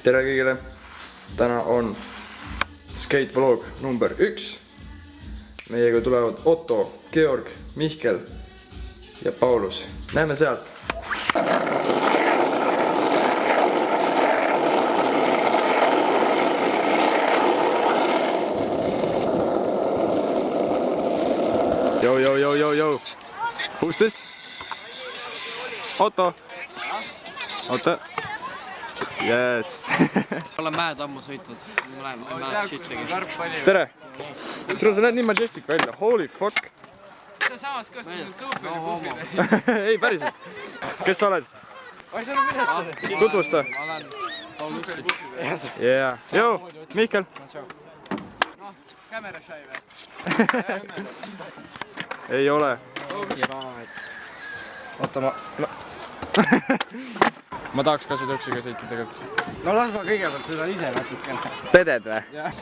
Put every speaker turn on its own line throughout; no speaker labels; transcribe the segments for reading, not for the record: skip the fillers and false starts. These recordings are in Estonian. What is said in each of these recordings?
tere kõigile! Täna on skatevlog number 1. Meiega tulevad Otto, Georg, Mihkel ja Paulus. Näeme seal! Yo! Who's this? Otto! Otto! Yes!
Olen mäed ammu sõitnud. Ma lähen mäed sittegi.
Tere! Sul sa näed nii majestic välja. Holy fuck!
See samas kastas suuperi puhvile.
Ei, päriselt. Kes sa oled?
Ma ei saanud millest sa oled.
Tutvusta.
Ma olen Paulus.
Yeah. Yo, Mihkel.
Noh, kamera shy või?
Ei ole.
Oota,
Ma tahaks ka seda üksiga sõita tegelikult.
no las ma kõigepealt sõidan ise natukene.
Peded või?
Jah.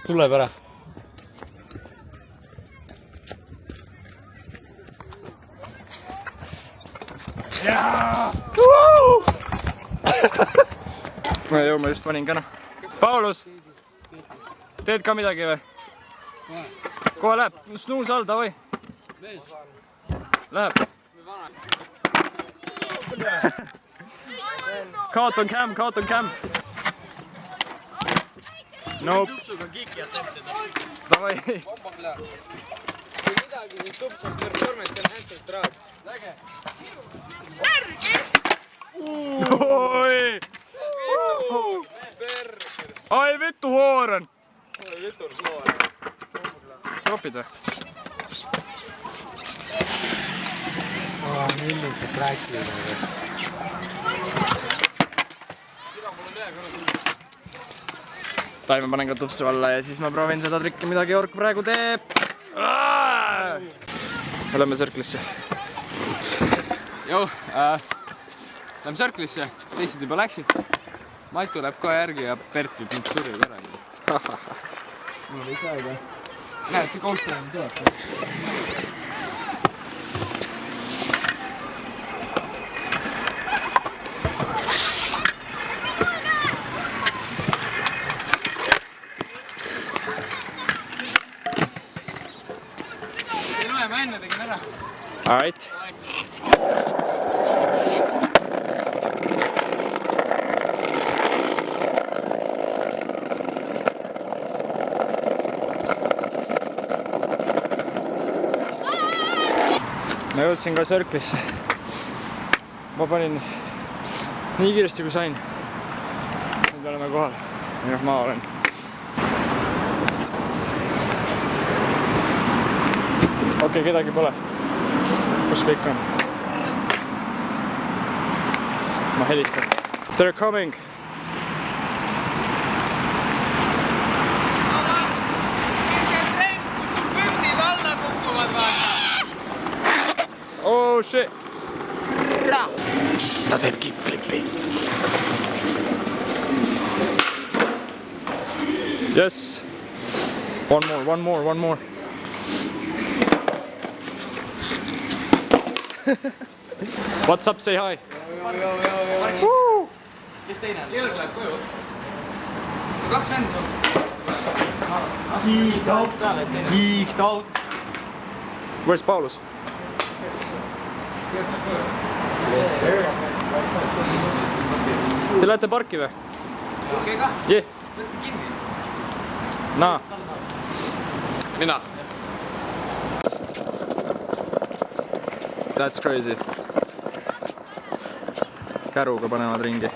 Tuleb ära. Joo, ma just panin ka noh. Paulus! Teed ka midagi või? Kohe läheb. Snuus all, davai. Läheb. Caught on cam. Nope.
Tupsuga kikjad tehtud.
Davai.
Kui midagi, siis tupsab performance enhancement raad. Läge.
Oi! Ai vittu hooran! Tropid või?
Millise klassi.
Tai ma panen ka tupsu alla ja siis ma proovin seda trikki, mida Georg praegu teeb. Oleme Circle'isse.
Joo, lähme Circle'isse. Teised juba läksid. Matu läheb kohe järgi ja Bert võib mind surjub ära. Mul ei saa ega. Näed, see koostöö on tead. Ei loe, ma enne tegin ära.
Alright. Ma jõudsin ka Circle'isse. Ma panin nii kiiresti kui sain. Nüüd oleme kohal. Jah, ma olen. Okei, kedagi pole. Kus kõik on? Ma helistan. They're coming.
Püksid alla kukkuvad vaata.
Oh shit! Ta teeb kickflipi. Yes! One more. What's up, say hi!
Kes teine on? Georg läheb koju. Kaks vända sul.
Geeked out.
Where's Paulus? Te lähete parki või?
Okei ka?
Jeh!
Võtte kinni.
Naa!
Mina.
That's crazy. Käruga panevad ringi.